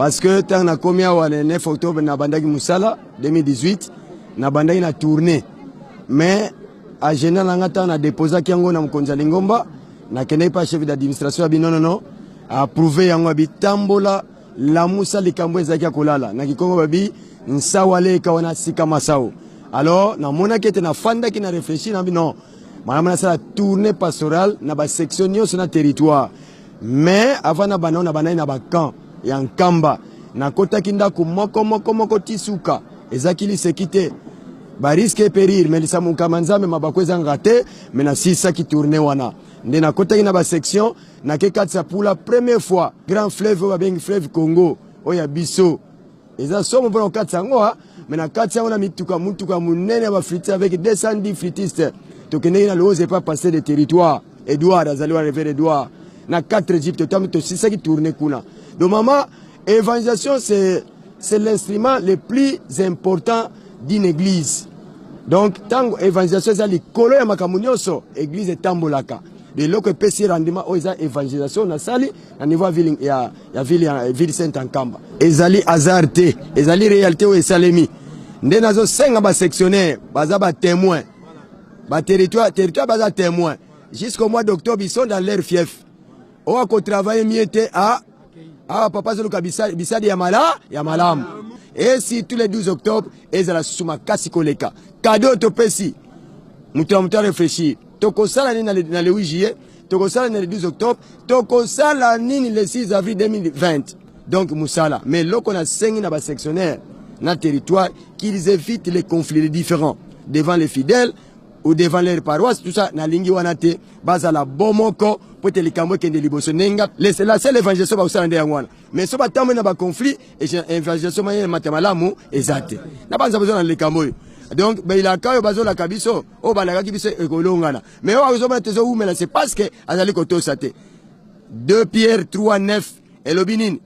Parce que tant na combien le 9 octobre na bandaki musala 2018 na bandaki na tournée mais à général ngata na déposé kiango na mkonza lingomba na kende pas chef d'administration abi non approuvé yango abi tambola la musa likambo ezaki kolala na kikongo babi nsawale kawana sika masao. Alors na mona kete na fanda ki na réfléchir na bi non madame ça tournée pastorale na ba section nyonso na territoire mais avant na bana na bana na ba camp ya nkamba na kota kinda ku moko tisuka ezaki li sekite ba risque périr mais ça mon kamanza mais mabakweza ngate mais na sisa ki tourner wana nde na kota ina ba section na ke katsa pour la première fois grand fleuve ba bengi fleuve Congo oya biso eza somo pour katsa ngoa mais na katsa wana mutuka munene ba flûte avec 210 flûtistes to kene na loze pas passer de territoire Edouard azali wa révérend Edouard na 4 Égypte to sisa ki tourner kuna donc maman évangélisation c'est l'instrument le plus important d'une église. Donc, tant évangélisation, c'est l'école de Makamunyoso, église est tambolaka. De l'autre PC rendement, ils ont évangélisation, on a sali, à niveau ville, il y a ville sainte en Kamba. Ils ont hasardé, ils ont réalité où ils salemi. Nous avons 5 sectionnaires, bazaba témoins, territoire baza témoins. Jusqu'au mois d'octobre, ils sont dans leur fief. On a travaillé mieux à papa Zoluka Bissadi Yamalam. Et si tous les 12 octobre, ils ont la souma Kassikoleka. Cadeau Topesi. Nous avons réfléchi. Toko Salani dans le 8 juillet, Toko Salani dans le 12 octobre, Toko Salani le 6 avril 2020. Donc Moussala. Mais là, on a 5 sectionnaires dans le territoire qui évitent les conflits différents devant les fidèles ou devant les paroisses. Tout ça, na lingi wanate, bazala bomoko, pour te likambo kende liboso nenga. C'est la seule évangélisation ba usala ndeyangwana. Mais so ba tamwe na ba conflit et évangélisation ma matemalamu ezate. Na banza besoin na likambo. Donc il a kayo bazo la kabiso, o balaka kibiso ekolongana. Mais o azoma tezo umela c'est parce que azali koto sate. 2 Pierre 3:9 elobinin.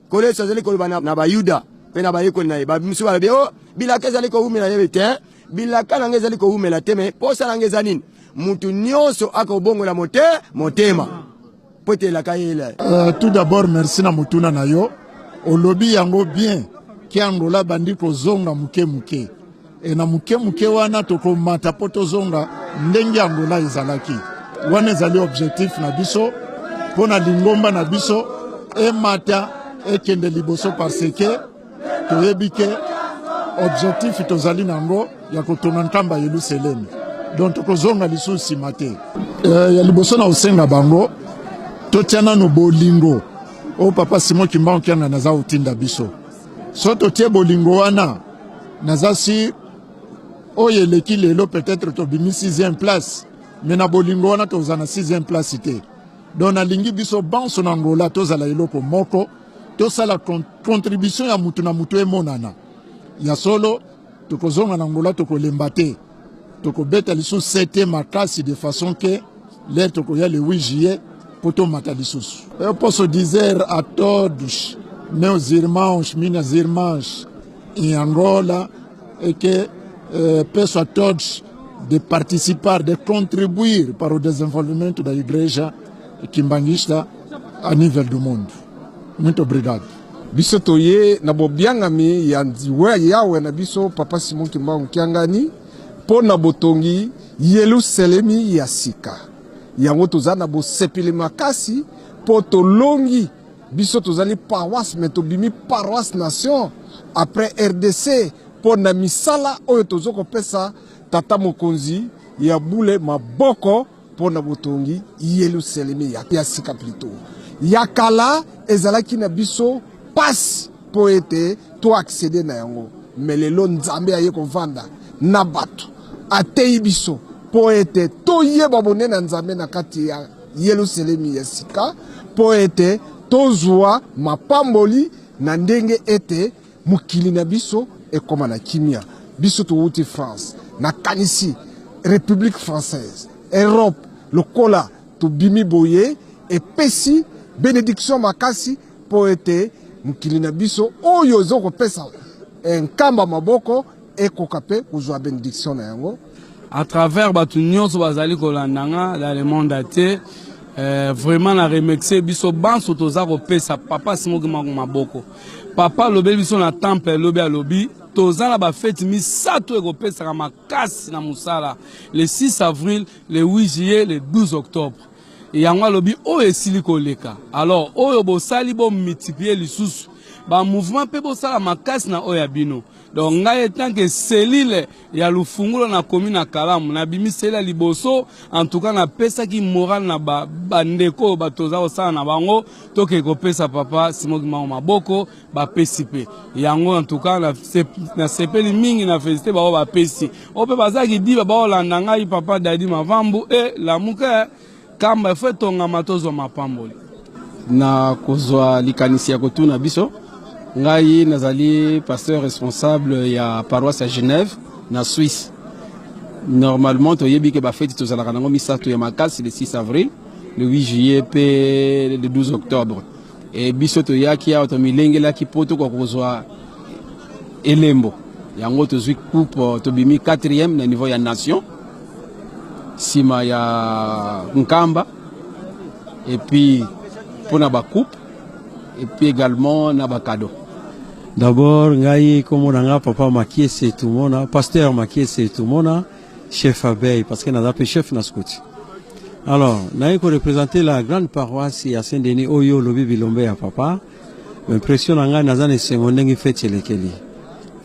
Kole azali ko na ba Yuda, pe na ba yeko na ba musu ba beo, bilaka azali ko umela yebete. Bilaka nangezali ko umela teme, posa nangezanini. Mutu nyonso akobongola motema. Pote la kayela. Tout d'abord merci na mutuna na yo. Olobi yango bien ki angola bandi ko zonga muke. E na muke wana toko mata poto zonga ndenge angola ezalaki. Wana ezali objectif na biso pona lingomba na biso e mata e kende liboso parce que toyebike objectif tozali nango ya kotona nkamba Yerusalem. Donc tokozonga lisusi mate. Ya liboso na osenga bango totiana no bolingo. O papa Simon Kimbangu kianga naza utinda biso. So totie bolingo wana naza si oye leki lelo peut-être to bimi 6e place. Mais na bolingo wana tozana 6e place ite. Donc na lingi biso banso na ngola tozala eloko moko. Tosala contribution ya mutu na mutu emonana. Ya solo tokozonga na ngola tokolemba te tokobeta lisusu 7e makasi de façon que l'air tokoya le 8 juillet poto mata lisusu eu posso dizer a todos meus irmãos, minhas irmãs em Angola é que peço a todos de participar, de contribuir para o desenvolvimento da igreja quimbanguista a nível do mundo. Muito obrigado. Biso toye na bobiangami ya yawe na biso papa Simon Kimbangu kiangani po na botongi Yerusalemi ya sika. Yango tozana bo sepili makasi po tolongi biso tozali paroisse mais tobimi paroisse nation après RDC po na misala oyo tozoko pesa tata mokonzi ya bule maboko po na botongi Yerusalemi ya sika plutôt. Yakala ezalaki na biso passe pour être to accéder na yango mais le lo nzambe aye ko vanda na bato atei biso pour être to yeba bonne na nzambe na kati ya Yerusalemi ya sika pour être to zwa mapamboli na ndenge ete mukili na biso e koma na kimia biso to wuti France na kanisi République française Europe lokola to bimi boye et pesi bénédiction makasi pour être mukili na biso oyo zoko pesa nkamba maboko ekokape kuzwa bénédiction na yango à travers batu nyonso bazali kolandanga dans le monde ate vraiment na remercier biso banso toza ko pesa papa Simon Kimbangu maboko papa lobeli biso na temple lobi alobi toza na ba fête misato eko pesa ka makasi na musala le 6 avril le 8 juillet le 12 octobre yango alobi oyo esili koleka. Alors oyo bosali bo multiplier lisusu ba mouvement pe bosala makasi na oyo bino. Donc ngai tant que cellule ya lufungulo na commune na Kalamu na bimi cellule liboso en tout cas na pesa ki moral na bandeko batoza osala na bango toke ko pesa papa Simon Kimbangu maboko ba PCP yango en tout cas na sepeli mingi na félicité ba pesi ope bazaki di ba olanda ngai papa Dadi Mavambu et la muka kamba fait tonga matozo mapamboli na kozwa likanisi ya kotuna biso. Ngai nazali pasteur responsable ya paroisse à Genève na Suisse. Normalement toyebi ke ba fête tozalaka nango misato ya makasi le 6 avril, le 8 juillet pe le 12 octobre. Et biso toyaki ya otomilengela ki poto ko kozwa elembo. Yango tozwi coupe tobimi 4e na niveau ya nation. Sima ya Nkamba et puis pour na ba coupe et puis également na ba cadeau. D'abord, ngai komona papa Makiese Tumona, pasteur Makiese Tumona, chef abeille parce que n'a pas chef na scout. Alors, naïko représenter la grande paroisse à Saint-Denis Oyo lobi bilombe ya papa. Impression ngai nazane semondengi fetchelekeli.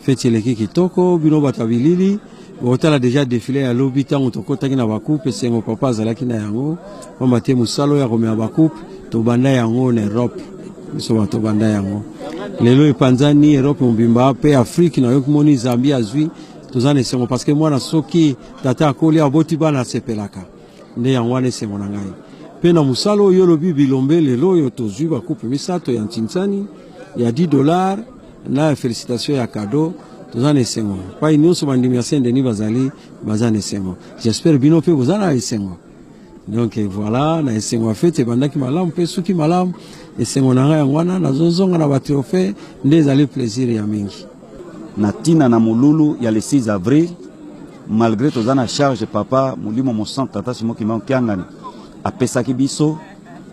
Fetcheleki kitoko bino batabilili. Otala déjà défilé à lobi tango tokotaki na bakupe sengo papa zalaki na yango. Mama te musalo ya komea bakupe to banda yango na Europe. Biso bato banda yango. Lelo epanzani Europe mbimba pe Afrique na yokumoni Zambia azwi tozane sengo parce que moi na soki tata akoli aboti bana sepelaka. Nde yango wane sengo na ngai. Pe na musalo yo lobi bilombe lelo yo tozwi bakupe misato ya Ntinsani ya $10 na félicitations ya cadeau. Tozane sengo. Pa inyoso bandimi ya Saint-Denis bazane sengo. J'espère bino pe bozana sengo. Donc voilà, na sengo fete bandaki malamu pe suki malamu et sengo na nga ngwana na zozonga na batrophée ndeza le plaisir ya mingi. Na tina na mululu ya le 6 avril malgré tozana charge papa mulimo mo centre tata Simon Kimbangu kiangani apesaki biso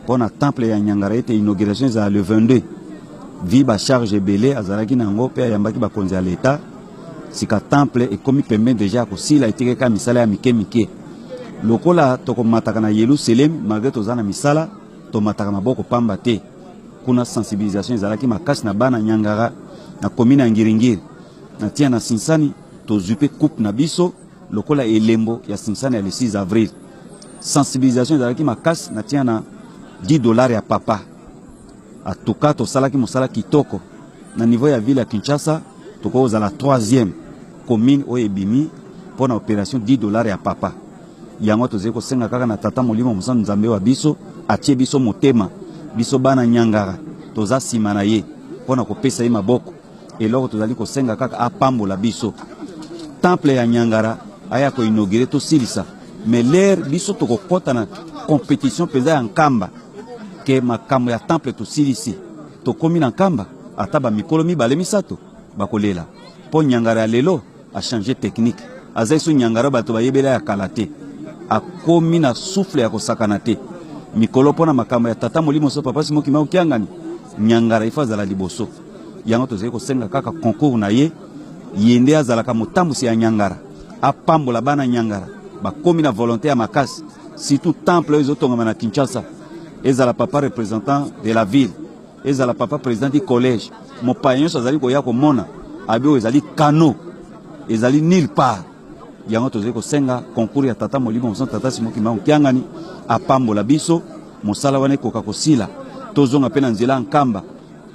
pona temple ya Nyangara ete inauguration za le 22 vi ba charge belé azalaki nango pe yambaki ba konzi ya l'état sika temple e komi pembe déjà ko sila itikeka misala ya mike lokola toko mataka na Yerusalem malgré tozana misala to mataka maboko pamba te kuna sensibilisation ezalaki makasi na bana Nyangara na commune Ngiringiri na tia na Sinsani to zupe coupe na biso lokola elembo ya Sinsani ya le 6 avril sensibilisation ezalaki makasi na tia na $10 ya papa atuka to salaki mosala kitoko na niveau ya ville ya Kinshasa toko za la 3e commune oyebimi pour na opération $10 ya papa yango tozeko senga kaka na tata molimo musa nzambe wa biso atie biso motema biso bana Nyangara toza sima na ye pona kopesa ye maboko eloko tozali ko senga kaka apambola biso temple ya Nyangara aya ko inaugurer to silisa mais l'air biso to kokota na compétition peza ya Nkamba ke makambo ya temple to silisi to komi na Nkamba ataba mikolo mibale misato bakolela po Nyangara lelo a changer technique azaiso Nyangara bato bayebela ya kalate akomi na souffle ya kosakana te mikolo pona makambo ya tata molimo so papa Simon Kimbangu kiangani Nyangara ifazala liboso yango tozali ko senga kaka concours na ye yende azalaka motambusi ya Nyangara apambola bana Nyangara bakomi na volonté ya makasi surtout temple ezotonga na Kinshasa ezala papa représentant de la ville ezala papa président du collège mopayen so azali ko ya ko mona abio ezali kano ezali nulle part yango tozali ko senga concours ya tata molimo mosan tata Simon Kimbangu kiangani apambola biso mosala wana koka kosila tozonga pe na nzela Nkamba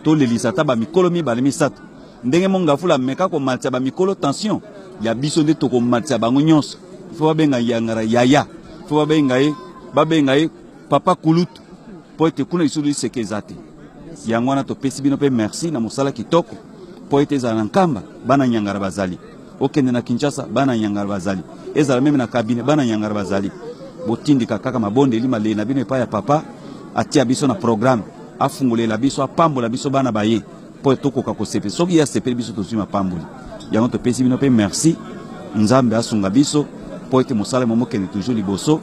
to lelisa ta ba mikolo mibale misato ndenge monga fula meka ko matya ba mikolo tension ya biso nde to ko matya bango nyonso fo benga Nyangara yaya fo benga ye papa kulutu po ete kuna isulu isekezate yango wana to pesi bino pe merci na mosala kitoko po ete za Nkamba bana Nyangara bazali okende na Kinshasa bana Nyangara bazali ezala meme na kabine bana Nyangara bazali botindika kaka mabonde lima le na bino epa ya papa atia biso na programme afungulela biso apambola biso bana baye po tokoka kosepe soki ya sepe biso tozima pamboli yango to pesi bino pe merci nzambe asunga biso po ete mosala momo kende toujours liboso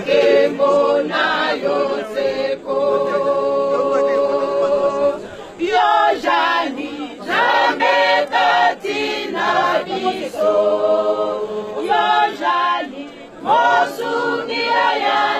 Kemona biso yo jali mosunia ya